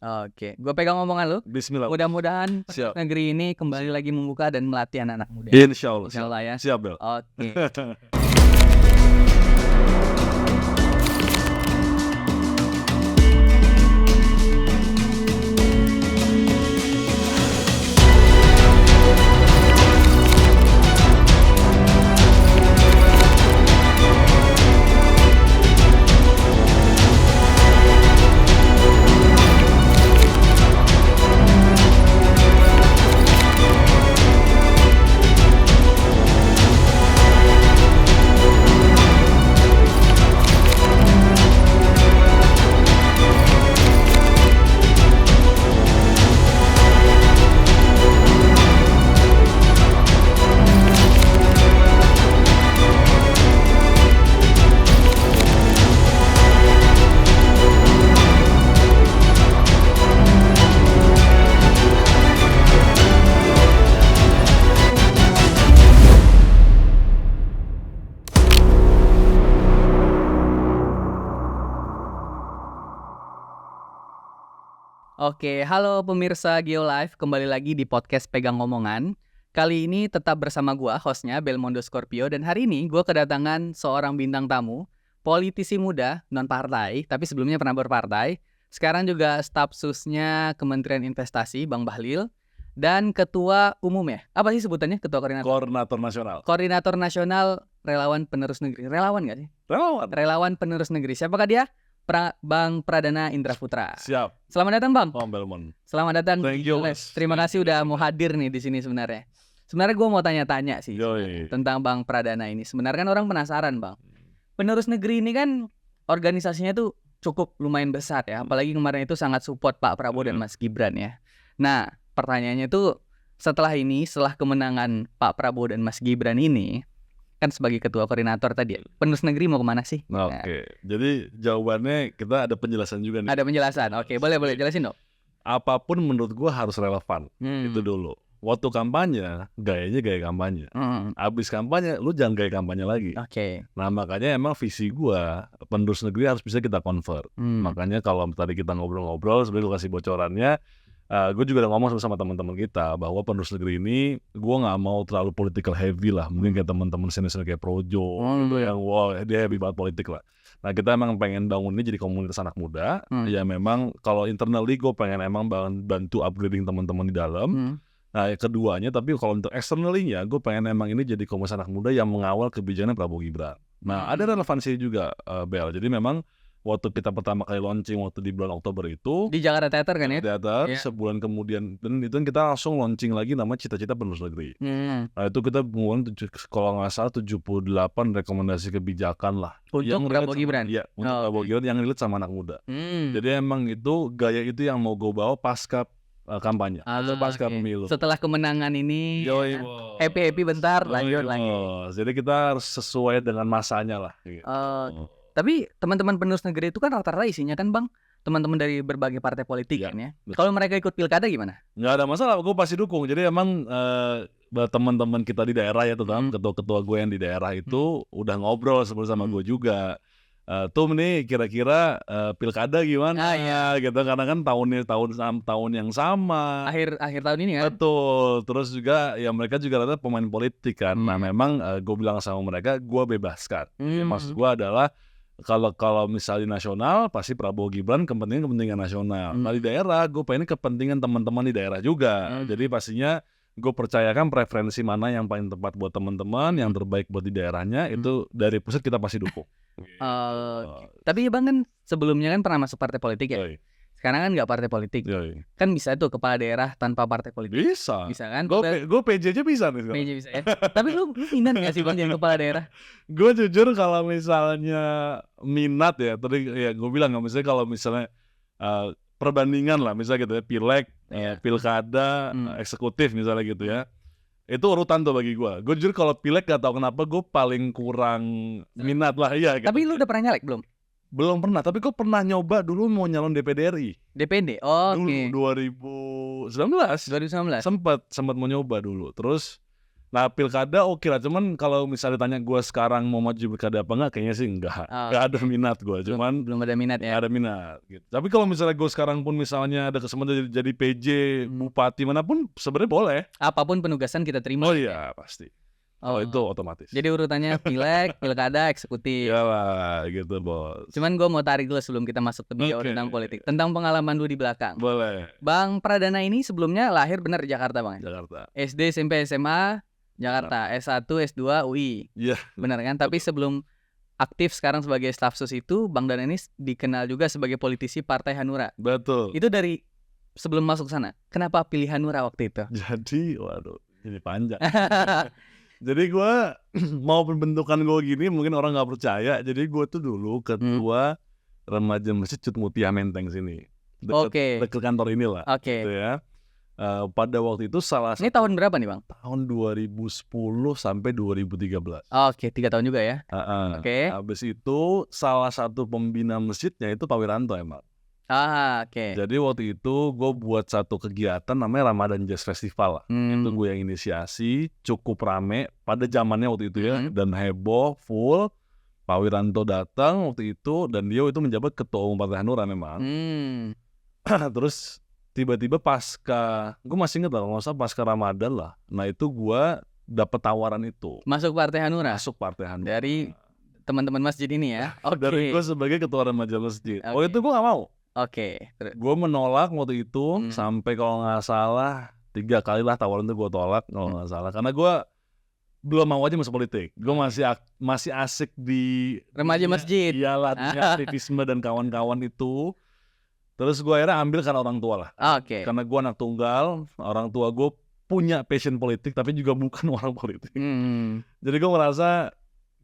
Oke, gue pegang omongan lu. Bismillah. Mudah-mudahan Siap. negeri ini kembali lagi membuka dan melatih anak-anak muda. Insya Allah. Insya Allah ya. Siap, Bel. Oke. Oke, halo pemirsa Geolive, kembali lagi di podcast Pegang Ngomongan. Kali ini tetap bersama gua, hostnya Belmondo Scorpio, dan hari ini gua kedatangan seorang bintang tamu, politisi muda, non-partai, tapi sebelumnya pernah berpartai. Sekarang juga staf susnya Kementerian Investasi, Bang Bahlil, dan ketua umum ya. Apa sih sebutannya? Ketua koordinator? Koordinator nasional. Koordinator Nasional Relawan Penerus Negeri. Relawan nggak sih? Relawan. Relawan Penerus Negeri. Siapakah dia? Bang Pradana Indra Putra. Siap. Selamat datang, Bang. Om Belmon. Selamat datang. Thank you, Geolive. Mas. Terima kasih udah mau hadir nih di sini sebenarnya. Sebenarnya gue mau tanya-tanya sih Yoi. tentang Bang Pradana ini. Sebenarnya kan orang penasaran, Bang. Penerus Negeri ini kan organisasinya tuh cukup lumayan besar ya. Apalagi kemarin itu sangat support Pak Prabowo dan Mas Gibran ya. Nah, pertanyaannya tuh setelah kemenangan Pak Prabowo dan Mas Gibran ini, kan sebagai ketua koordinator tadi, Penerus Negeri mau kemana sih? Oke. Jadi jawabannya kita ada penjelasan juga nih. Ada penjelasan. Oke, boleh jelasin dong. Apapun menurut gua harus relevan. Itu dulu. Waktu kampanye, gayanya gaya kampanye. Abis kampanye, lu jangan gaya kampanye lagi. Oke. Nah makanya emang visi gua, penerus negeri harus bisa kita convert. Makanya kalau tadi kita ngobrol-ngobrol, sebenarnya gue kasih bocorannya, gue juga udah ngomong sama teman-teman kita bahwa penerus negeri ini gue nggak mau terlalu political heavy lah. Mungkin kayak teman-teman senior kayak Projo, gitu yang wow dia heavy banget politik lah. Nah kita emang pengen bangun ini jadi komunitas anak muda. Ya memang kalau internally gue pengen emang bantu upgrading teman-teman di dalam. Nah keduanya, tapi kalau untuk externally-nya gue pengen emang ini jadi komunitas anak muda yang mengawal kebijakan Prabowo Gibran. Nah ada relevansi juga Bel. Jadi memang waktu kita pertama kali launching waktu di bulan Oktober itu Di Jakarta Theater kan ya? Theater, Iya. sebulan kemudian dan itu kan kita langsung launching lagi nama Cita-Cita Penerus Negeri. Nah itu kita mengeluarkan kalau nggak salah 78 rekomendasi kebijakan lah Untuk Prabowo Gibran? Iya, untuk Prabowo Gibran yang relate sama anak muda. Jadi emang itu gaya itu yang mau gue bawa pasca kampanye, pasca pemilu. Setelah kemenangan ini Yoi, ya, bos. happy bentar, lanjut Yoi, lagi. bos. Jadi kita harus sesuai dengan masanya lah gitu. Tapi teman-teman penerus negeri itu kan rata-rata isinya kan, Bang, teman-teman dari berbagai partai politik Iya, kan ya. betul. Kalau mereka ikut pilkada gimana? Nggak ada masalah, gue pasti dukung. Jadi emang teman-teman kita di daerah ya, terutama ketua-ketua gue yang di daerah itu udah ngobrol sebelum sama gue juga. Tum nih kira-kira pilkada gimana gitu, karena kan tahun yang sama. Akhir tahun ini kan? Betul. Terus juga ya mereka juga rata pemain politik kan. Nah memang gue bilang sama mereka, gue bebaskan. Maksud gue adalah kalau misalnya nasional pasti Prabowo Gibran kepentingan nasional. Nah di daerah gue pengen kepentingan teman-teman di daerah juga. Jadi pastinya gue percayakan preferensi mana yang paling tepat buat teman-teman, yang terbaik buat di daerahnya, itu dari pusat kita pasti dukung. Tapi Bang kan sebelumnya kan pernah masuk partai politik ya. Yoi. Sekarang kan nggak partai politik. Yoi. Kan bisa tuh kepala daerah tanpa partai politik. Bisa kan? Gue PJ aja bisa nih sekarang. PJ bisa ya. Tapi lu minat nggak sih Bang jadi kepala daerah? Gue jujur kalau misalnya minat ya, tadi ya gue bilang nggak, misalnya kalau misalnya perbandingan lah, misalnya gitu ya, pileg, pilkada, eksekutif misalnya gitu ya, itu urutan tuh bagi gue. Gue jujur kalau pileg gak tau kenapa gue paling kurang minat lah, iya. Tapi lu udah pernah nyalek belum? Belum pernah, tapi gue pernah nyoba dulu mau nyalon DPD RI. DPD, oke. Dulu 2019 2019. sempat mau nyoba dulu. Terus Nah pilkada oke lah, cuman kalau misalnya tanya gue sekarang mau maju pilkada apa enggak, kayaknya sih enggak. Enggak ada minat gue, cuman belum ada minat ya. ada minat gitu. Tapi kalau misalnya gue sekarang pun misalnya ada kesempatan jadi PJ, bupati manapun sebenarnya boleh. Apapun penugasan kita terima. Oh iya pasti. Kalau itu otomatis. Jadi urutannya pileg, pilkada, eksekutif. Iyalah gitu bos. Cuman gue mau tarik dulu sebelum kita masuk lebih jauh tentang politik, tentang pengalaman lu di belakang. Boleh. Bang Pradana ini sebelumnya lahir benar di Jakarta bang? Jakarta. SD, SMP, SMA Jakarta, S1, S2 UI. Iya. Benar kan? Tapi sebelum aktif sekarang sebagai staf sus itu, Bang Dana ini dikenal juga sebagai politisi Partai Hanura. Betul. Itu dari sebelum masuk sana. Kenapa pilih Hanura waktu itu? Jadi, waduh, ini panjang. Jadi gue mau pembentukan gue gini mungkin orang nggak percaya. Jadi gue tuh dulu ketua remaja masjid Cut Mutia Menteng sini. Dekat kantor inilah. Gitu ya. Pada waktu itu Ini tahun berapa nih bang? Tahun 2010 sampai 2013. Oke, 3 tahun juga ya. Habis itu salah satu pembina masjidnya itu Pak Wiranto emang. Jadi waktu itu gue buat satu kegiatan namanya Ramadan Jazz Festival lah. Itu gue yang inisiasi, cukup rame pada zamannya waktu itu ya, dan heboh, full. Pak Wiranto datang waktu itu dan dia itu menjabat ketua umum Partai Hanura memang. Terus tiba-tiba pasca, gue masih inget lah, nggak usah pasca Ramadan lah. Nah itu gue dapet tawaran itu. Masuk Partai Hanura? Masuk Partai Hanura. Dari teman-teman masjid ini ya? Dari gue sebagai ketua remaja masjid. Waktu itu gue nggak mau. Gue menolak waktu itu sampai kalau nggak salah 3 kali lah tawaran itu gue tolak kalau nggak salah. Karena gue belum mau aja masuk politik. Gue masih asik di remaja masjid. Iyalah, aktivisme dan kawan-kawan itu. Terus gue akhirnya ambil karena orang tua lah. Karena gue anak tunggal, orang tua gue punya passion politik tapi juga bukan orang politik. Jadi gue merasa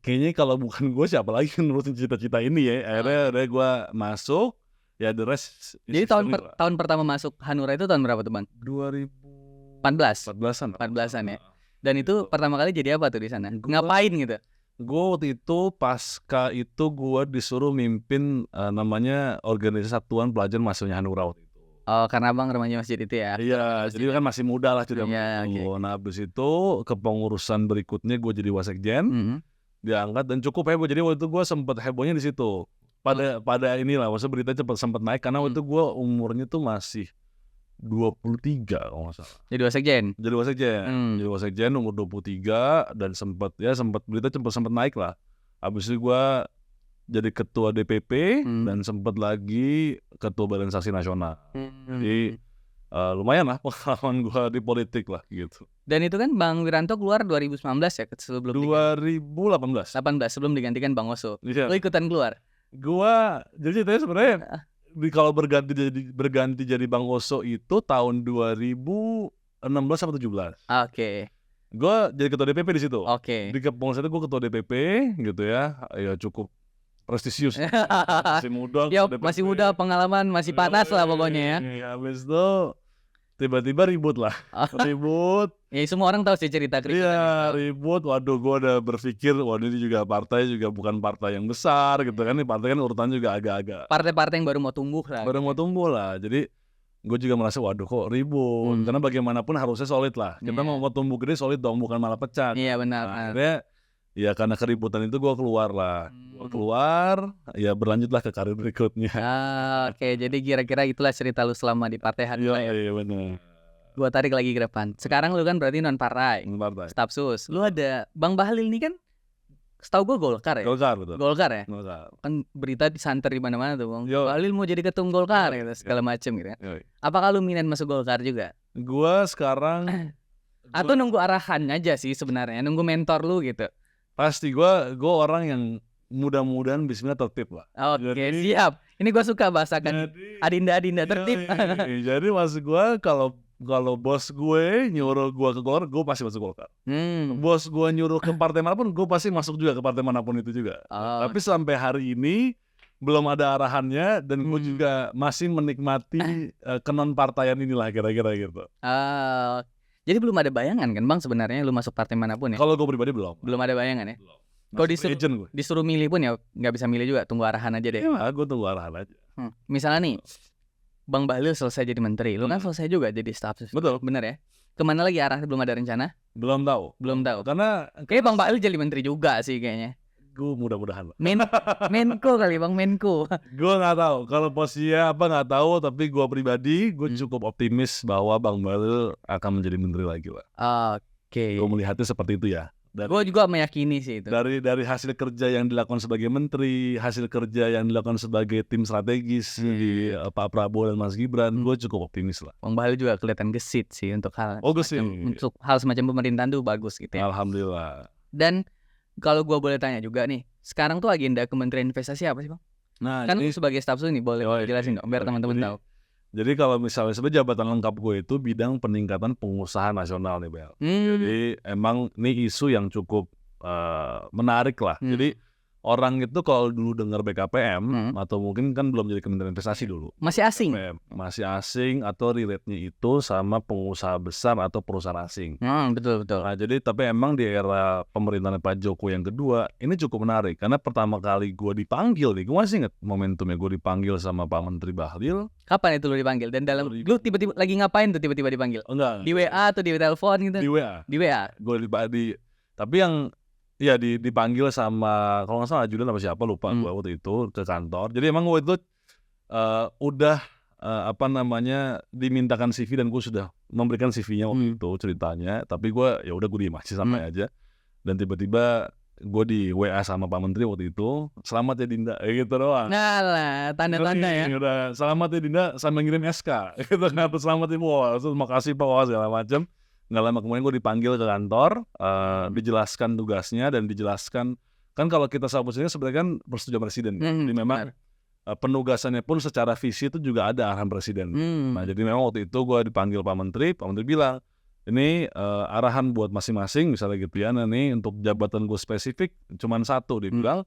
kayaknya kalau bukan gue siapa lagi nurutin cita-cita ini ya. Akhirnya gue masuk. Ya the rest. Jadi tahun pertama masuk Hanura itu tahun berapa tuh bang? 2014an ya. Dan itu pertama kali jadi apa tuh di sana? Ngapain gitu? Gue waktu itu pasca itu gue disuruh mimpin namanya organisasi Satuan Pelajar Mahasiswa Hanura waktu itu. Karena bang remaja masjid itu ya? Iya, jadi kan masih muda lah cerita. Nah habis itu kepengurusan berikutnya gue jadi wasekjen, diangkat dan cukup heboh. Jadi waktu itu gue sempet hebohnya di situ. Pada inilah, maksudnya berita sempat naik karena waktu itu gue umurnya tuh masih 23 kalau nggak salah. Jadi wasekjen umur 23 dan sempat berita sempat naik lah. Habis itu gue jadi ketua DPP dan sempat lagi ketua Badan Saksi Nasional. Jadi lumayan lah pengalaman gue di politik lah gitu. Dan itu kan Bang Wiranto keluar 2019 ya sebelum 2018 sebelum digantikan Bang Oso. Lo ikutan keluar? Gua jadi ceritanya sebenarnya kalau berganti jadi Bang Oso itu tahun 2016 atau 17. Gua jadi ketua DPP di situ. Di kepengurusan itu gua ketua DPP gitu ya. Ya cukup prestisius. Masih muda, pengalaman masih panas lah pokoknya ya. Habis itu tiba-tiba ribut lah. Ya semua orang tahu sih cerita ribut. Waduh, gue udah berpikir ini juga partai juga bukan partai yang besar gitu kan. Ini partai kan urutan juga agak-agak partai-partai yang baru mau tumbuh lah. Jadi gue juga merasa waduh kok ribut. Karena bagaimanapun harusnya solid lah. Kita mau tumbuh gede solid dong, bukan malah pecat. Iya benar. Akhirnya ya karena keributan itu gue keluar lah. Ya berlanjutlah ke karir berikutnya. Jadi kira-kira itulah cerita lu selama di Partai Hanura ya. Iya benar. Gua tarik lagi ke depan. Sekarang lu kan berarti non partai. Staf sus. Lu ada Bang Bahlil nih kan? Setahu gue Golkar ya. Golkar ya. Kan berita disanter di mana-mana tuh Bang. Bahlil mau jadi ketum Golkar gitu, segala macem gitu. Apakah lu minat masuk Golkar juga? Gua sekarang atau nunggu arahan aja sih sebenarnya, nunggu mentor lu gitu. Pasti gua orang yang mudah-mudahan bismillah tertib lah. Siap. Ini gua suka bahasakan adinda tertib. Jadi maksud gua kalau bos gue nyuruh gue ke Golkar, gue pasti masuk Golkar. Bos gue nyuruh ke partai manapun, gue pasti masuk juga ke partai manapun itu juga. Tapi sampai hari ini belum ada arahannya dan gue juga masih menikmati kenon-partaian inilah kira-kira gitu. Jadi belum ada bayangan kan Bang sebenarnya lu masuk partai manapun ya? Kalau gue pribadi belum. Belum ada bayangan ya? Kalau disuruh milih pun ya nggak bisa milih juga, tunggu arahan aja deh. Iya, gue tunggu arahan aja. Misalnya nih, Bang Bahlil selesai jadi menteri, lu kan selesai juga jadi staf sus. Betul. Bener ya? Kemana lagi arah belum ada rencana? Belum tahu. Karena Kayaknya Bang Bahlil jadi menteri juga sih kayaknya. gue mudah-mudahan lah. Menko kali Bang, Menko. Gue nggak tahu kalau posisinya apa nggak tahu, tapi gue pribadi gue cukup optimis bahwa Bang Bahlil akan menjadi menteri lagi lah. Oke. Gue melihatnya seperti itu ya. Gue juga meyakini sih itu. Dari hasil kerja yang dilakukan sebagai menteri, hasil kerja yang dilakukan sebagai tim strategis di Pak Prabowo dan Mas Gibran, gue cukup optimis lah. Bang Bahlil juga kelihatan gesit sih untuk hal untuk hal semacam pemerintahan tuh bagus gitu ya. Alhamdulillah. Dan kalau gue boleh tanya juga nih, sekarang tuh agenda Kementerian Investasi apa sih Bang? Nah, kan lu sebagai staf sus nih boleh jelasin dong biar teman-teman tahu. Jadi kalau misalnya sebenarnya jabatan lengkap gue itu bidang peningkatan pengusaha nasional nih Bel. Jadi emang ini isu yang cukup menarik lah. Jadi orang itu kalau dulu dengar BKPM atau mungkin kan belum jadi Kementerian Investasi dulu. Masih asing. Masih asing atau relate-nya itu sama pengusaha besar atau perusahaan asing. Betul. Nah, jadi tapi emang di era pemerintahan Pak Jokowi yang kedua ini cukup menarik karena pertama kali gue dipanggil nih, gue masih ingat momentumnya gue dipanggil sama Pak Menteri Bahlil. Kapan itu lu dipanggil? Dan lu tiba-tiba lagi ngapain tuh tiba-tiba dipanggil? Enggak. Di WA atau di telepon gitu? Di WA. Di WA. Gue tapi yang ya dipanggil sama kalau nggak salah ajudan apa siapa lupa gue waktu itu ke kantor. Jadi emang waktu itu udah dimintakan CV dan gue sudah memberikan CV-nya waktu itu ceritanya. Tapi gue ya udah gue diem aja sampai aja. Dan tiba-tiba gue di WA sama Pak Menteri waktu itu, selamat ya Dinda, gitu doang. Nah lah, tanda-tanda ya. Udah, selamat ya Dinda, sambil ngirim SK, gitu kan, selamat Ibu, makasih Pak, segala macam. Nggak lama kemudian gue dipanggil ke kantor, dijelaskan tugasnya dan dijelaskan kan kalau kita sahabatnya sebenarnya kan persetujuan presiden, jadi memang penugasannya pun secara visi itu juga ada arahan presiden. Nah jadi memang waktu itu gue dipanggil Pak Menteri bilang ini arahan buat masing-masing misalnya gitu ya, nah nih untuk jabatan gue spesifik cuman satu, dia bilang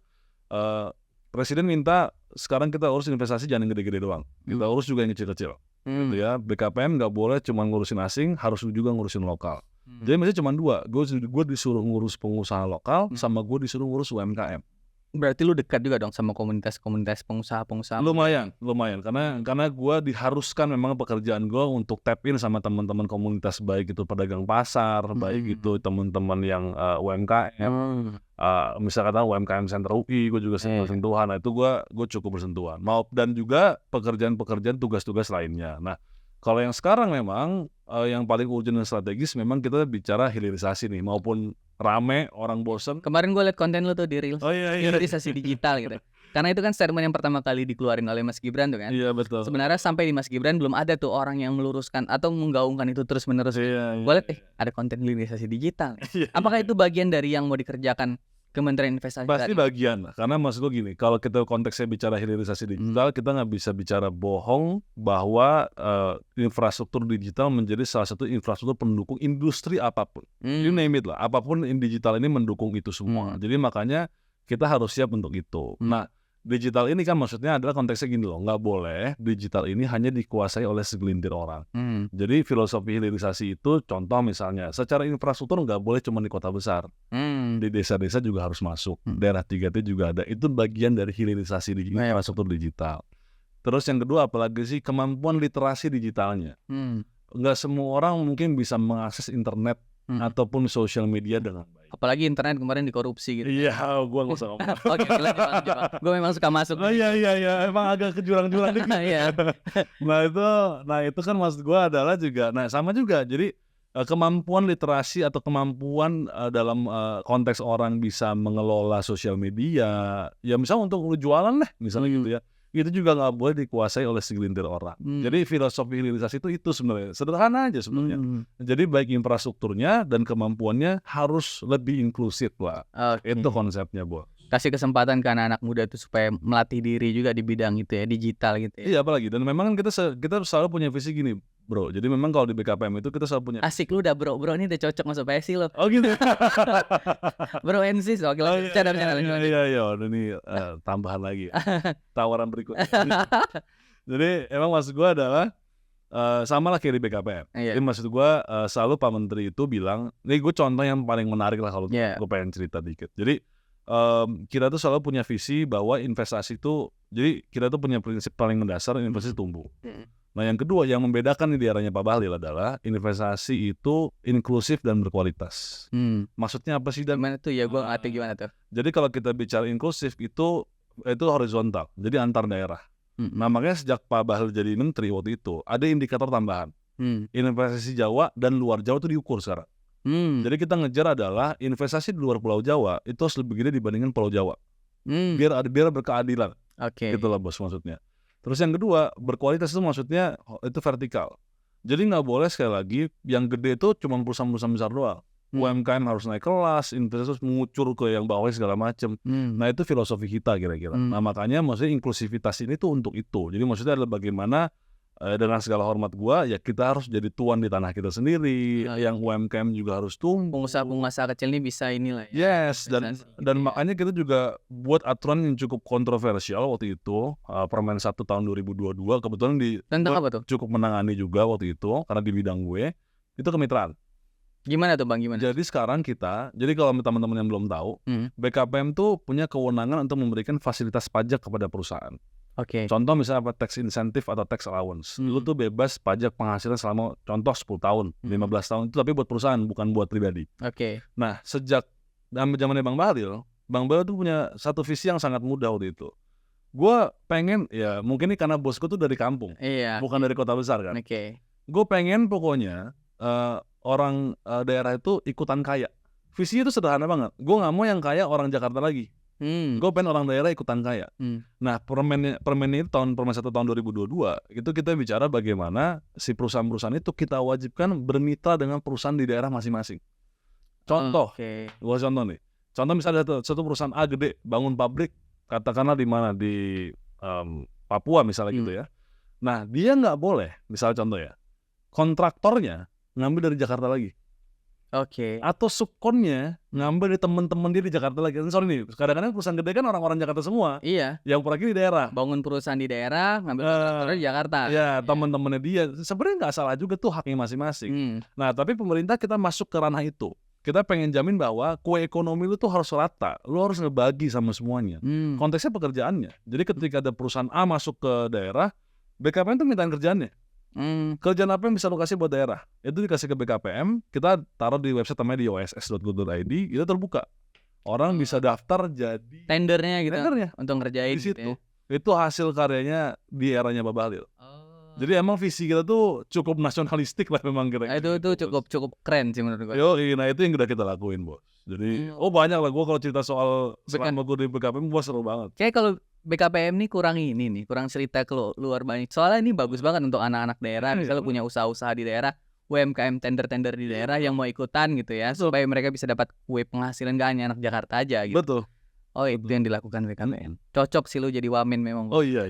presiden minta sekarang kita urus investasi jangan yang gede-gede doang, kita urus juga yang kecil-kecil. Gitu ya, BKPM nggak boleh cuma ngurusin asing, harus juga ngurusin lokal. Jadi masih cuma dua, gue disuruh ngurus pengusaha lokal, sama gue disuruh ngurus UMKM. Berarti lu dekat juga dong sama komunitas-komunitas pengusaha-pengusaha. Lumayan, karena gue diharuskan memang pekerjaan gue untuk tap in sama teman-teman komunitas, baik itu pedagang pasar, baik itu teman-teman yang UMKM, misalkan UMKM Center UI, gue juga sentuhan. Nah itu gue cukup bersentuhan. Dan juga pekerjaan-pekerjaan tugas-tugas lainnya. Nah kalau yang sekarang memang yang paling urgent dan strategis memang kita bicara hilirisasi nih, maupun rame orang bosen. Kemarin gue liat konten lu tuh di Reels. Hilirisasi digital gitu. Karena itu kan statement yang pertama kali dikeluarin oleh Mas Gibran tuh kan. Iya betul. Sebenarnya sampai di Mas Gibran belum ada tuh orang yang meluruskan atau menggaungkan itu terus menerus. Gue liat ada konten hilirisasi digital. Apakah itu bagian dari yang mau dikerjakan Kementerian Investasi? Pasti bagian, karena maksud gue gini, kalau kita konteksnya bicara hilirisasi digital, kita nggak bisa bicara bohong bahwa infrastruktur digital menjadi salah satu infrastruktur pendukung industri apapun. You name it lah, apapun digital ini mendukung itu semua. Jadi makanya kita harus siap untuk itu. Nah, digital ini kan maksudnya adalah konteksnya gini loh, nggak boleh digital ini hanya dikuasai oleh segelintir orang. Jadi filosofi hilirisasi itu contoh misalnya, secara infrastruktur nggak boleh cuma di kota besar, di desa-desa juga harus masuk, daerah 3T juga ada, itu bagian dari hilirisasi infrastruktur digital. Terus yang kedua apalagi sih, kemampuan literasi digitalnya. Nggak semua orang mungkin bisa mengakses internet ataupun sosial media dengan baik. Apalagi internet kemarin dikorupsi gitu. Iya, gue nggak usah ngomong. Oke, gue memang suka masuk. Iya, emang agak kejurang-jurang dikit. Nah itu kan maksud gue adalah juga, nah sama juga, jadi kemampuan literasi atau kemampuan dalam konteks orang bisa mengelola sosial media, ya misalnya untuk lu jualan deh, misalnya gitu ya. Itu juga nggak boleh dikuasai oleh segelintir orang. Jadi filosofi hilirisasi itu sebenarnya sederhana aja sebenarnya. Jadi baik infrastrukturnya dan kemampuannya harus lebih inklusif lah. Itu konsepnya, Bo. Kasih kesempatan ke anak-anak muda tuh supaya melatih diri juga di bidang itu ya, digital gitu ya. Iya, apalagi. Dan memang kan kita selalu punya visi gini, bro. Jadi memang kalau di BKPM itu kita selalu punya. Asik lu udah bro ini udah cocok masuk PSI lo. Oh gitu. Bro NC, oke lah. Iya. Ini tambahan lagi. Tawaran berikutnya. Jadi emang maksud gue adalah sama lah kayak di BKPM. Jadi maksud gue selalu Pak Menteri itu bilang, ini gue contoh yang paling menarik lah kalau gue pengen cerita dikit. Jadi kita tuh selalu punya visi bahwa investasi itu, jadi kita tuh punya prinsip paling mendasar, investasi tumbuh. Nah yang kedua yang membedakan nih di eranya Pak Bahlil adalah investasi itu inklusif dan berkualitas. Maksudnya apa sih? Dan Gimana tuh ya, gue ngerti gimana tuh. jadi kalau kita bicara inklusif itu horizontal, jadi antar daerah. Nah makanya sejak Pak Bahlil jadi menteri waktu itu ada indikator tambahan. Investasi Jawa dan luar Jawa itu diukur sekarang. Jadi kita ngejar adalah investasi di luar Pulau Jawa itu harus lebih gede dibandingkan Pulau Jawa. Biar berkeadilan. Oke. Gitu lah bos maksudnya. Terus yang kedua, berkualitas itu maksudnya itu vertikal. Jadi nggak boleh sekali lagi yang gede itu cuma perusahaan-perusahaan besar doang. UMKM harus naik kelas, investasi mengucur ke yang bawahnya segala macam. Nah itu filosofi kita kira-kira. Nah makanya maksudnya inklusivitas ini tuh untuk itu. Jadi maksudnya adalah bagaimana dengan segala hormat gua ya kita harus jadi tuan di tanah kita sendiri. Yang UMKM juga harus tumbuh. Pengusaha kecil ini bisa inilah ya. Yes, dan makanya kita juga buat aturan yang cukup kontroversial waktu itu, Permen 1 tahun 2022 kebetulan Tentang apa tuh? cukup menangani juga waktu itu karena di bidang gue itu kemitraan. Gimana tuh Bang, gimana? Jadi sekarang jadi kalau teman-teman yang belum tahu, BKPM tuh punya kewenangan untuk memberikan fasilitas pajak kepada perusahaan. Oke. Contoh misalnya apa tax incentive atau tax allowance. Lu tuh bebas pajak penghasilan selama contoh 10 tahun, 15 tahun itu tapi buat perusahaan bukan buat pribadi. Oke. Nah, sejak zamannya Bang Bahlil tuh punya satu visi yang sangat mudah waktu itu. Gue pengen, ya mungkin ini karena bosku tuh dari kampung, bukan dari kota besar kan. Oke. Gue pengen pokoknya orang daerah itu ikutan kaya. Visinya itu sederhana banget. Gue nggak mau yang kaya orang Jakarta lagi. Gue pengen orang daerah ikutan kaya. Nah permen itu Permen 1 tahun 2022 itu kita bicara bagaimana si perusahaan-perusahaan itu kita wajibkan bermitra dengan perusahaan di daerah masing-masing. Contoh, gue contoh nih. Contoh misalnya satu perusahaan A gede bangun pabrik katakanlah di mana di Papua misalnya gitu ya. Nah dia nggak boleh misalnya contoh ya kontraktornya ngambil dari Jakarta lagi. Oke. Atau subkonnya ngambil dari teman-teman dia di Jakarta lagi. Sorry nih, kadang-kadang perusahaan gede kan orang-orang Jakarta semua. Iya. Yang pergi di daerah. Bangun perusahaan di daerah, ngambil kontraktornya di Jakarta. Ya, teman-temannya dia. Sebenarnya nggak salah juga tuh haknya masing-masing. Nah, tapi pemerintah kita masuk ke ranah itu. Kita pengen jamin bahwa kue ekonomi lu tuh harus rata. Lu harus ngebagi sama semuanya. Konteksnya pekerjaannya. Jadi ketika ada perusahaan A masuk ke daerah, BKPM tuh mintain kerjaannya. Kerjaan apa yang bisa lo kasih buat daerah? Itu dikasih ke BKPM, kita taruh di website namanya di oss.go.id, itu terbuka. Orang bisa daftar jadi tendernya gitu. Untuk ngerjain di situ. Gitu ya. Itu hasil karyanya di eranya Pak Bahlil. Jadi emang visi kita tuh cukup nasionalistik lah memang kira-kira. Itu cukup keren sih menurut gue. Nah itu yang udah kita lakuin bos. Jadi banyak lah gue kalau cerita soal selama gue di BKPM gue seru banget. Kayak kalau BKPM nih kurang cerita ke luar banyak. Soalnya ini bagus banget untuk anak-anak daerah, misalnya punya usaha-usaha di daerah, UMKM tender-tender di daerah yang mau ikutan gitu ya, supaya mereka bisa dapat kue penghasilan gak hanya anak Jakarta aja gitu. Betul. Oh itu yang dilakukan BKPM. Cocok sih lu jadi wamen memang. Oh iya.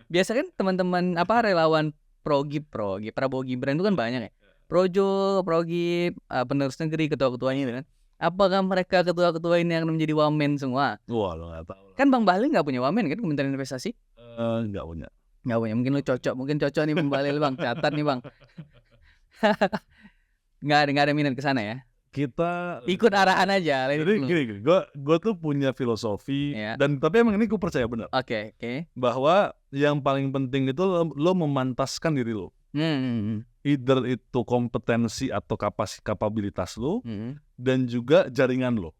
Biasa kan teman-teman relawan Progib, Prabowo Gibran itu kan banyak ya. Projo, Progib, penerus negeri, ketua-ketuanya itu kan. Apakah mereka ketua-ketua ini yang menjadi wamen semua? Wah, lo nggak tahu. Kan Bang Bahlil nggak punya wamen kan, Kementerian Investasi? Nggak punya. Mungkin lu cocok nih Bang Bahlil Bang. Catat nih Bang. Nggak ada minat ke sana ya? Kita ikut arahan aja. Jadi gini, gue tuh punya filosofi dan tapi emang ini gue percaya benar. Oke. Bahwa yang paling penting itu lo memantaskan diri lo. Either itu kompetensi atau kapabilitas lo dan juga jaringan lo.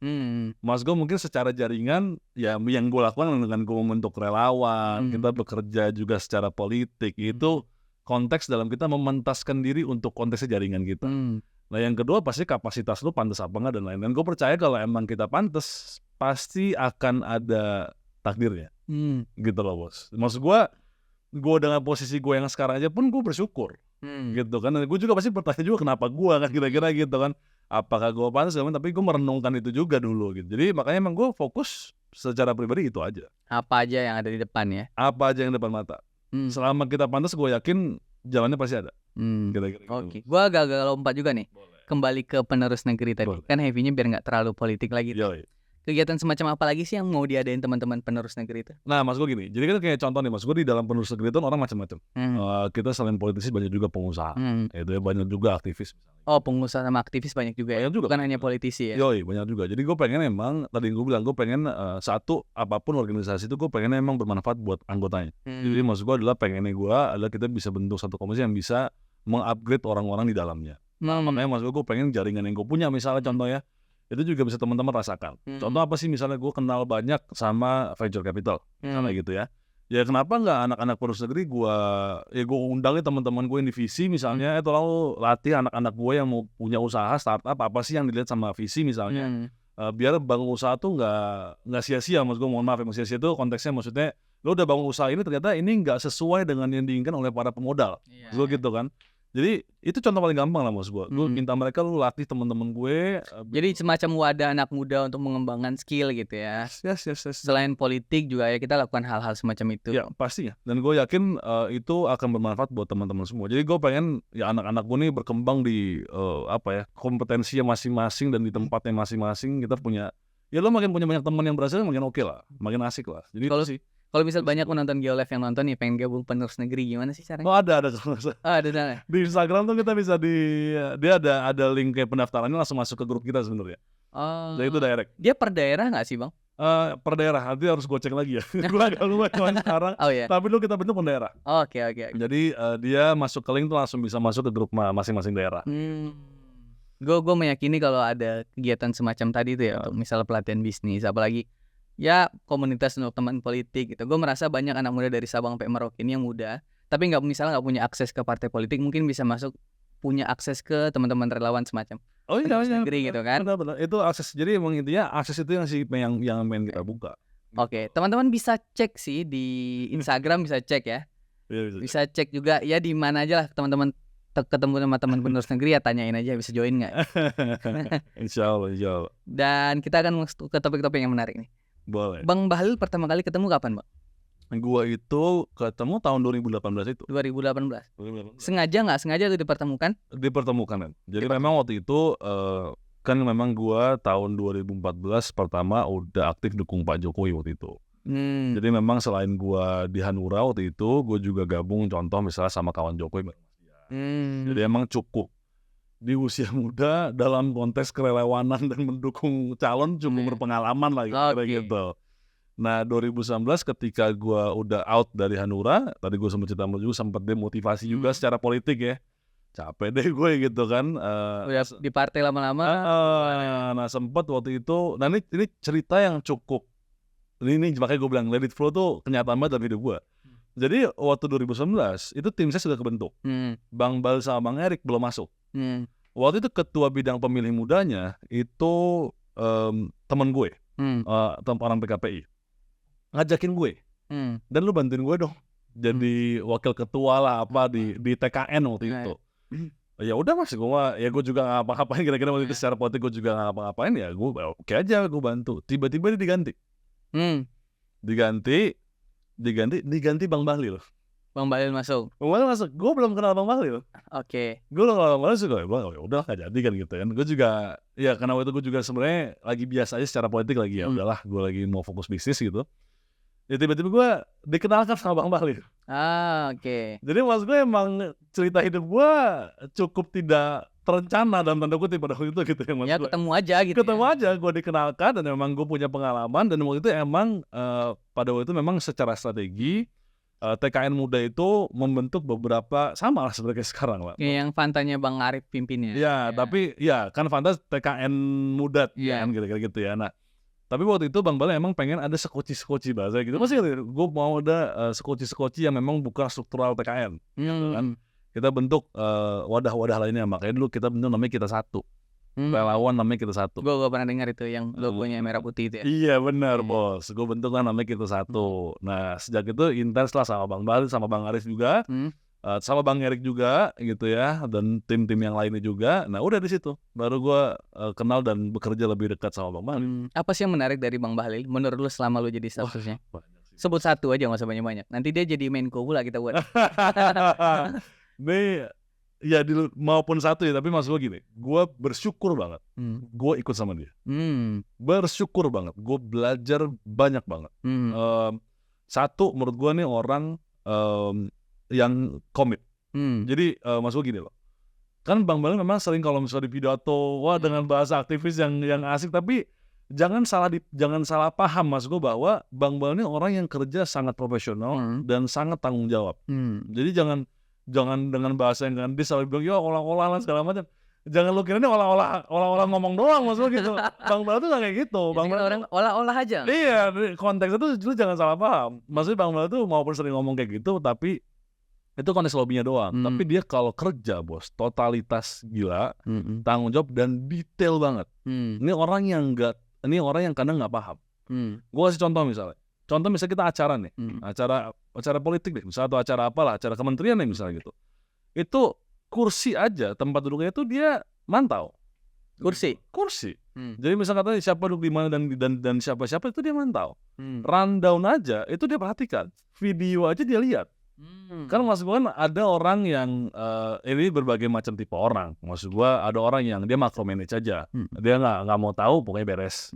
Mas gue mungkin secara jaringan ya yang gue lakukan dengan gue membentuk relawan, kita bekerja juga secara politik itu konteks dalam kita memantaskan diri untuk konteksnya jaringan kita. Nah yang kedua pasti kapasitas lo pantas apa enggak dan lain-lain. Gue percaya kalau emang kita pantas pasti akan ada takdirnya. Gitu loh bos. Maksud gue dengan posisi gue yang sekarang aja pun gue bersyukur. Gitu kan. Gue juga pasti bertanya juga kenapa gue kan kira-kira gitu kan. Apakah gue pantas tapi gue merenungkan itu juga dulu gitu. Jadi makanya emang gue fokus secara pribadi itu aja. Apa aja yang ada di depan ya. Apa aja yang depan mata. Selama kita pantas gue yakin jalannya pasti ada. Kira-kira gitu. Oke. Gue agak lompat juga nih. Boleh. Kembali ke penerus negeri tadi. Boleh. Kan heavy-nya biar gak terlalu politik lagi. kegiatan semacam apa lagi sih yang mau diadain teman-teman penerus negeri itu? Nah, maksud gue gini, jadi kan kayak contoh nih, maksud gue di dalam penerus negeri itu orang macam-macam. Kita selain politisi banyak juga pengusaha, itu ya banyak juga aktivis misalnya. Oh, pengusaha sama aktivis banyak juga ya? Banyak juga. Bukan hanya politisi ya? Yoi, banyak juga. Jadi gue pengen emang, tadi gue bilang gue pengen satu, apapun organisasi itu gue pengen emang bermanfaat buat anggotanya. Jadi maksud gue adalah pengennya gue adalah kita bisa bentuk satu komisi yang bisa mengupgrade orang-orang di dalamnya. Makanya maksud gue pengen jaringan yang gue punya misalnya contohnya, itu juga bisa teman-teman rasakan. Contoh apa sih misalnya gue kenal banyak sama venture capital, misalnya gitu ya. Ya kenapa nggak anak-anak penerus negeri gue undangin teman-teman gue yang di visi misalnya, tolong latih anak-anak gue yang mau punya usaha startup apa sih yang dilihat sama visi misalnya. Biar bangun usaha tuh nggak sia-sia, maksud gue mohon maaf ya, sia-sia itu konteksnya maksudnya lo udah bangun usaha ini ternyata ini nggak sesuai dengan yang diinginkan oleh para pemodal, gue gitu kan. Jadi itu contoh paling gampang lah maksud gue. Gue minta mereka lu latih teman-teman gue. Jadi semacam wadah anak muda untuk mengembangkan skill gitu ya. Yes. Selain politik juga ya kita lakukan hal-hal semacam itu. Ya pastinya. Dan gue yakin itu akan bermanfaat buat teman-teman semua. Jadi gue pengen ya anak-anak gue nih berkembang di kompetensinya masing-masing dan di tempatnya masing-masing. Kita punya ya lo makin punya banyak teman yang berhasil makin oke lah, makin asik lah. Jadi kalau itu sih. Kalau misal banyak penonton Geolive yang nonton nih pengen gabung penerus negeri gimana sih caranya? Oh ada. Ada sana. Di Instagram tuh kita bisa dia ada link kayak pendaftarannya langsung masuk ke grup kita sebenarnya. Oh. Jadi itu direct. Dia per daerah nggak sih bang? Per daerah, nanti harus gue cek lagi ya. Gue agak lupa sekarang. Oh iya. Tapi dulu kita bentuk per daerah. Oke. Jadi dia masuk ke link tuh langsung bisa masuk ke grup masing-masing daerah. Gue meyakini kalau ada kegiatan semacam tadi itu ya, untuk misal pelatihan bisnis, apalagi ya komunitas untuk teman politik gitu. Gue merasa banyak anak muda dari Sabang sampai Merauke ini yang muda, tapi nggak punya akses ke partai politik, mungkin bisa masuk punya akses ke teman-teman relawan semacam. Oh iya, negeri gitu kan. Benar. Itu akses. Jadi emang intinya akses itu yang main kita buka. Oke, teman-teman bisa cek sih di Instagram, bisa cek ya. Bisa cek juga ya di mana aja lah teman-teman ketemu sama teman penerus negeri ya tanyain aja bisa join nggak. Insya Allah. Dan kita akan ke topik-topik yang menarik nih. Boleh. Bang Bahlil pertama kali ketemu kapan, Bang? Gua itu ketemu tahun 2018 itu. 2018. Sengaja nggak sengaja itu dipertemukan? Dipertemukan kan. Jadi memang waktu itu kan memang gua tahun 2014 pertama udah aktif dukung Pak Jokowi waktu itu. Jadi memang selain gua di Hanura waktu itu, gua juga gabung contoh misalnya sama kawan Jokowi. Jadi emang cukup di usia muda dalam konteks kerelawanan dan mendukung calon cukup berpengalaman lah gitu. Nah 2019 ketika gue udah out dari Hanura, tadi gue sempat demotivasi juga secara politik ya, capek deh gue gitu kan. Udah di partai lama-lama. Nah sempat waktu itu, nah ini cerita yang cukup, ini makanya gue bilang let it flow tuh kenyataan banget dalam hidup gue. Jadi waktu 2019 itu tim saya sudah kebentuk. Bang Bal sama Bang Erik belum masuk. Waktu itu ketua bidang pemilih mudanya itu teman gue, orang PKPI, ngajakin gue, dan lu bantuin gue dong, jadi wakil ketua lah apa di TKN waktu itu. Ya udah mas, gue juga nggak ngapa-ngapain, kira-kira waktu itu secara politik gue juga nggak ngapa-ngapain, ya gue oke aja gue bantu. Tiba-tiba dia diganti Bang Bahlil. Bang Bahlil masuk. Gue belum kenal Bang Bahlil. Oke. Gue belum kenal Bang Bahlil juga. Udah nggak jadi kan gitu kan. Gue juga ya karena waktu itu gue juga sebenarnya lagi biasa aja secara politik lagi ya. Udahlah, gue lagi mau fokus bisnis gitu. Ya tiba-tiba gue dikenalkan sama Bang Bahlil. Oke. Jadi maksud gue emang cerita hidup gue cukup tidak terencana dalam tanda kutip pada waktu itu gitu ya. Ketemu aja gitu. Aja gue dikenalkan dan memang gue punya pengalaman dan waktu itu emang pada waktu itu memang secara strategi TKN muda itu membentuk beberapa sama lah sebenarnya sekarang lah. Yang Fantanya Bang Arif pimpinnya. Ya, tapi ya kan Fanta TKN muda kan kira-kira gitu ya. Nah, tapi waktu itu Bang Bala emang pengen ada sekoci bahasa gitu. Pasti gue mau ada sekoci yang memang bukan struktural TKN. Gitu kan. Kita bentuk wadah-wadah lainnya, makanya dulu kita bentuk namanya Kita Satu. Relawan namanya Kita Satu. Gue pernah dengar itu yang logonya merah putih itu ya. Iya benar bos, gue bentuk lah namanya Kita Satu. Nah sejak itu intens lah sama Bang Bahlil, sama Bang Arif juga, sama Bang Erik juga gitu ya, dan tim-tim yang lainnya juga. Nah udah di situ baru gue kenal dan bekerja lebih dekat sama Bang Bahlil. Apa sih yang menarik dari Bang Bahlil menurut lu selama lu jadi statusnya? Sebut satu aja, nggak usah banyak-banyak. Nanti dia jadi Menko pula kita buat. Nih ya maupun satu ya, tapi maksud gue gini, gue bersyukur banget gue ikut sama dia. Bersyukur banget, gue belajar banyak banget. Satu, menurut gue nih orang yang komit. Jadi maksud gue gini loh, kan Bang Balil memang sering kalau misalnya di pidato, wah dengan bahasa aktivis yang asik, tapi jangan salah paham mas gue bahwa Bang Balil ini orang yang kerja sangat profesional dan sangat tanggung jawab. Jadi jangan dengan bahasa yang kan dia selalu bilang ya olah-olah lah segala macam. Jangan lu kira ini olah-olah ngomong doang maksud gitu. Bang Balil tuh gak kayak gitu. Bang Balil orang olah-olah aja. Iya, konteks itu lu jangan salah paham. Maksudnya Bang Balil tuh maupun sering ngomong kayak gitu, tapi itu konteks lobbynya doang. Tapi dia kalau kerja bos, totalitas gila, tanggung jawab dan detail banget. Ini orang yang kadang nggak paham. Gue kasih contoh misalnya. Kita acara nih, acara politik deh, misalnya atau acara apalah, acara kementerian nih misalnya gitu. Itu kursi aja, tempat duduknya itu dia mantau. Kursi. Jadi misalnya katanya siapa duduk di mana dan siapa-siapa itu dia mantau. Rundown aja itu dia perhatikan. Video aja dia lihat. Kan maksud gue kan ada orang yang ini berbagai macam tipe orang. Maksud gue ada orang yang dia macro manage aja. Dia nggak mau tahu pokoknya beres.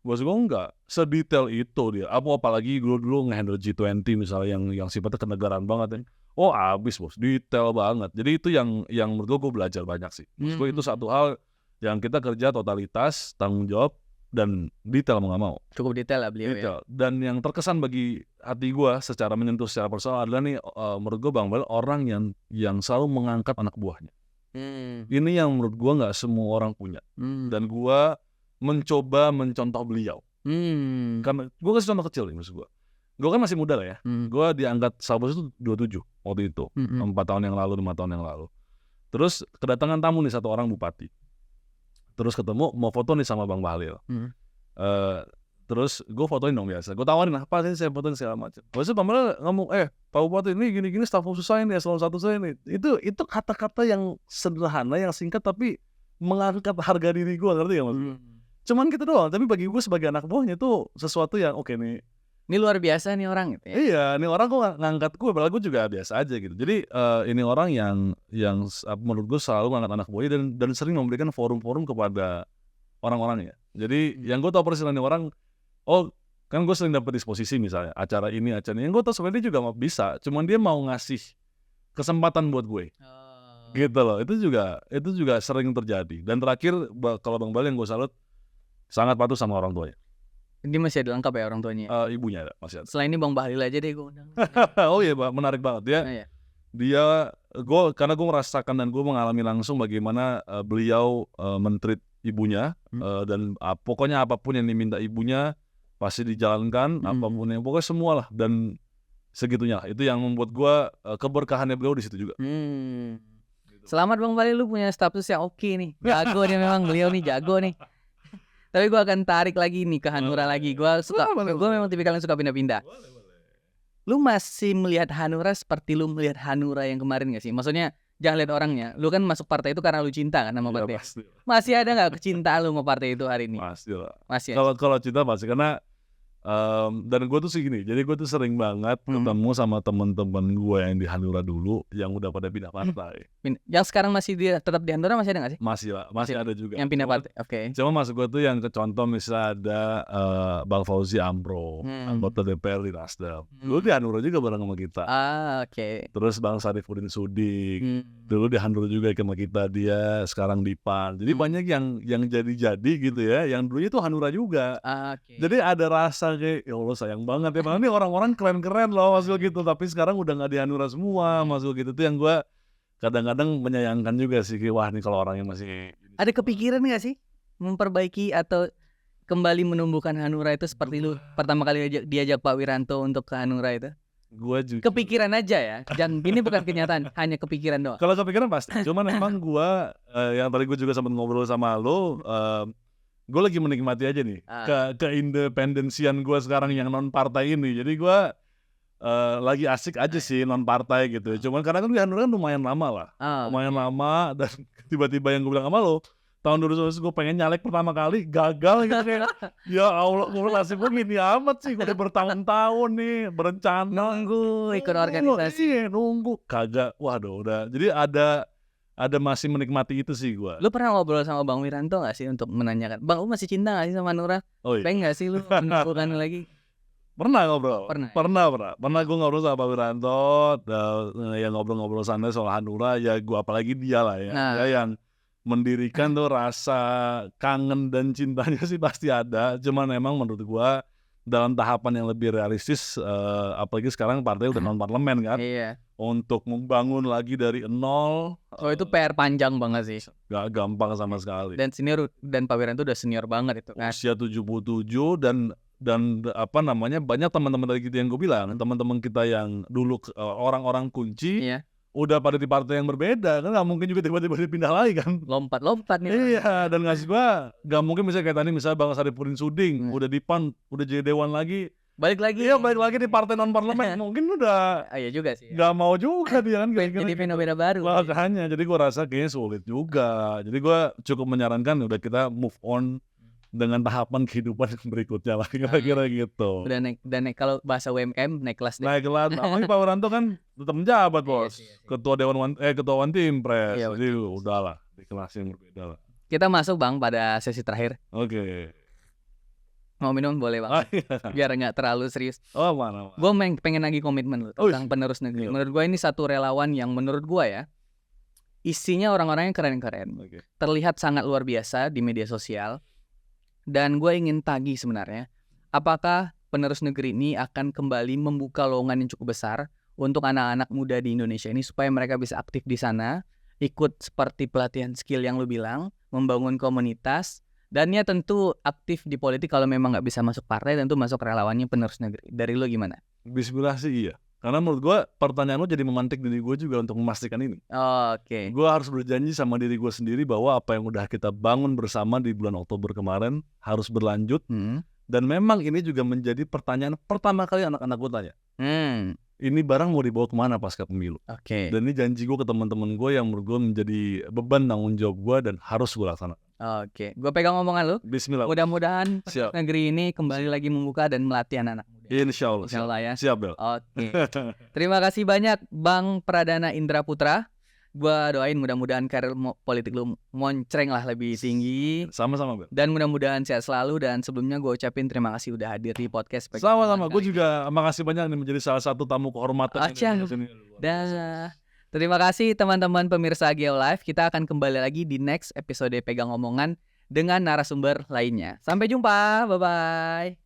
Maksud gue enggak sedetail itu dia. Apalagi dulu nge-handle G20 misalnya yang sifatnya kenegaraan banget ya. Oh abis bos, detail banget. Jadi itu yang menurut gue belajar banyak sih. Maksud gue itu satu hal yang kita kerja totalitas, tanggung jawab dan detail mau nggak mau. Cukup detail lah beliau ya. Dan yang terkesan bagi hati gue secara menyentuh secara personal adalah nih menurut gue Bang Balil orang yang selalu mengangkat anak buahnya. Ini yang menurut gue nggak semua orang punya. Dan gue mencoba mencontoh beliau. Karena gue kasih contoh kecil nih maksud gue. Gue kan masih muda lah ya. Gue diangkat Salbos itu 27 waktu itu. 4 tahun yang lalu, 5 tahun yang lalu. Terus kedatangan tamu nih satu orang bupati. Terus ketemu mau foto nih sama Bang Balil. Terus gue fotoin dong biasa. Gue tawarin apa sih saya fotoin segala macam. Terus Bang Balil ngomong, Pak Bupati ini gini-gini staf khusus saya nih, eselon 1 saya nih. Itu kata-kata yang sederhana, yang singkat tapi mengangkat harga diri gue, ngerti gak maksudnya? Cuman gitu doang, tapi bagi gue sebagai anak buahnya itu sesuatu yang oke nih. Ini luar biasa nih orang gitu ya. Iya, ini orang kok ngangkat gue, padahal gue juga biasa aja gitu. Jadi ini orang yang menurut gue selalu ngangkat anak buahnya dan sering memberikan forum-forum kepada orang-orangnya. Jadi yang gue tau persis ini orang, kan gue sering dapat disposisi misalnya acara ini. Yang gue tau sebenarnya dia juga mau bisa, cuman dia mau ngasih kesempatan buat gue. Gitu loh. Itu juga sering terjadi. Dan terakhir kalau Bang Balil yang gue salut, sangat patuh sama orang tuanya. Ini masih ada lengkap ya orang tuanya? Ibunya ada, masih ada. Selain ini Bang Balil aja deh gue undang. Oh iya, menarik banget ya. Karena gue merasakan dan gue mengalami langsung bagaimana beliau men-treat ibunya dan pokoknya apapun yang diminta ibunya pasti dijalankan, apapun yang pokoknya semua lah dan segitunya lah. Itu yang membuat gue keberkahannya beliau di situ juga. Selamat Bang Balil, lu punya status yang oke nih. Jago nih memang beliau nih, jago nih. Tapi gue akan tarik lagi nih ke Hanura lagi. Gue memang tipikal yang suka pindah-pindah. Lu masih melihat Hanura seperti lu melihat Hanura yang kemarin gak sih? Maksudnya jangan lihat orangnya. Lu kan masuk partai itu karena lu cinta kan sama partai. Pasti. Masih ada gak kecintaan lu sama partai itu hari ini? Pasti lah. Masih. Kalau cinta pasti, karena dan gue tuh sih gini. Jadi gue tuh sering banget ketemu sama teman-teman gue yang di Hanura dulu yang udah pada pindah partai. Yang sekarang masih tetap di Hanura masih ada gak sih? Masih lah, masih ada juga. Yang pindah partai, oke. Cuma masuk gue tuh yang contoh misalnya ada Bang Fauzi Amro, anggota DPR di Nasdem. Dulu di Hanura juga bareng sama kita. Oke. Terus Bang Sarifudin Sudik, dulu di Hanura juga sama kita, dia sekarang di PAN. Jadi banyak yang jadi-jadi gitu ya, yang dulunya tuh Hanura juga. Jadi ada rasa kayak ya Allah sayang banget ya, ini orang-orang keren-keren loh maksud gitu, tapi sekarang udah nggak di Hanura semua maksud gitu. Tuh yang gue kadang-kadang menyayangkan juga sih, wah nih kalau orang yang masih ada kepikiran nggak sih memperbaiki atau kembali menumbuhkan Hanura itu seperti lu pertama kali diajak Pak Wiranto untuk ke Hanura itu? Gue juga kepikiran aja ya, jangan ini bukan kenyataan, hanya kepikiran doang. Kalau kepikiran pasti, cuman emang gue yang tadi gue juga sempat ngobrol sama lo, gue lagi menikmati aja nih keindependensian gue sekarang yang non partai ini. Jadi gue lagi asik aja sih non partai gitu. Cuman karena kan di Hanura kan lumayan lama lah, lumayan lama, dan tiba-tiba yang gue bilang sama lo, tahun 2019 gue pengen nyalek pertama kali gagal gitu kayak ya Allah, gue nasib gue gini amat sih, gue udah bertahun-tahun nih berencana nunggu ikut organisasi, nunggu kagak, waduh udah. Jadi ada masih menikmati itu sih gue. Lu pernah ngobrol sama Bang Wiranto gak sih untuk menanyakan, Bang lu masih cinta gak sih sama Nura? Oh iya. Pengen gak sih lu menemukan lagi? Pernah ngobrol. Pernah. Pernah gue ngobrol sama Pak Wiranto, yang ngobrol-ngobrol santai soal Hanura, ya gue apalagi dia lah ya. Nah. Dia yang mendirikan tuh rasa kangen dan cintanya sih pasti ada. Cuman emang menurut gue dalam tahapan yang lebih realistis, apalagi sekarang partai udah non parlemen kan. Iya. Untuk membangun lagi dari nol. Oh itu PR panjang banget sih. Gak gampang sama sekali. Dan senior, dan Pak Wiranto udah senior banget itu kan. Usia 77 dan apa namanya, banyak teman-teman dari kita yang gue bilang, teman-teman kita yang dulu orang-orang kunci, Iya. udah pada di partai yang berbeda, kan gak mungkin juga tiba-tiba dipindah lagi kan. Lompat nih. Iya, dan ngasih gua gak mungkin misalnya kayak tadi, misalnya Bang Sarifudin Suding udah di PAN, udah jadi dewan lagi, balik lagi. Iya, balik lagi di partai non parlemen. Mungkin udah iya juga sih. gak mau juga dia kan. Jadi fenomena baru. Makanya, jadi gua rasa kayaknya sulit juga. Jadi gua cukup menyarankan udah kita move on dengan tahapan kehidupan berikutnya lah, kira-kira gitu. Udah naik kalau bahasa UMKM naik kelas deh. Naik kelas. Apalagi Pak Wiranto kan tetap menjabat, Bos. Iya. Ketua ketua One Team Press. Iya, jadi udahlah, di kelas yang berbeda lah. Kita masuk Bang pada sesi terakhir. Oke. Mau minum boleh Bang. Biar nggak terlalu serius. Oh, mana. Gue pengen lagi komitmen lu tentang penerus negeri. Menurut gue ini satu relawan yang menurut gue ya, isinya orang-orang yang keren-keren. Terlihat sangat luar biasa di media sosial. Dan gue ingin tagih sebenarnya, apakah penerus negeri ini akan kembali membuka lowongan yang cukup besar untuk anak-anak muda di Indonesia ini supaya mereka bisa aktif di sana, ikut seperti pelatihan skill yang lu bilang, membangun komunitas, dan ya tentu aktif di politik kalau memang nggak bisa masuk partai, tentu masuk relawannya penerus negeri. Dari lu gimana? Bismillah sih iya. Karena menurut gue pertanyaan lo jadi memantik diri gue juga untuk memastikan ini. Oke. Gue harus berjanji sama diri gue sendiri bahwa apa yang udah kita bangun bersama di bulan Oktober kemarin harus berlanjut. Dan memang ini juga menjadi pertanyaan pertama kali anak-anak gue tanya. Ini barang mau dibawa kemana pasca pemilu? Oke. Dan ini janji gue ke teman-teman gue yang menurut gue menjadi beban tanggung jawab gue dan harus gue laksanakan. Oke, gue pegang omongan lu. Bismillah. Mudah-mudahan negeri ini kembali lagi membuka dan melatih anak-anak muda. Insya Allah. Insya Allah ya. Siap, Bel. Oke. Terima kasih banyak Bang Pradana Indra Putra. Gue doain mudah-mudahan karir politik lu moncreng lah lebih tinggi. Sama-sama, Bel. Dan mudah-mudahan sehat selalu. Dan sebelumnya gue ucapin terima kasih udah hadir di podcast. Sama-sama. Gue juga makasih banyak nih menjadi salah satu tamu kehormatan. Dah. Terima kasih teman-teman pemirsa Geolive. Kita akan kembali lagi di next episode Pegang Omongan dengan narasumber lainnya. Sampai jumpa. Bye-bye.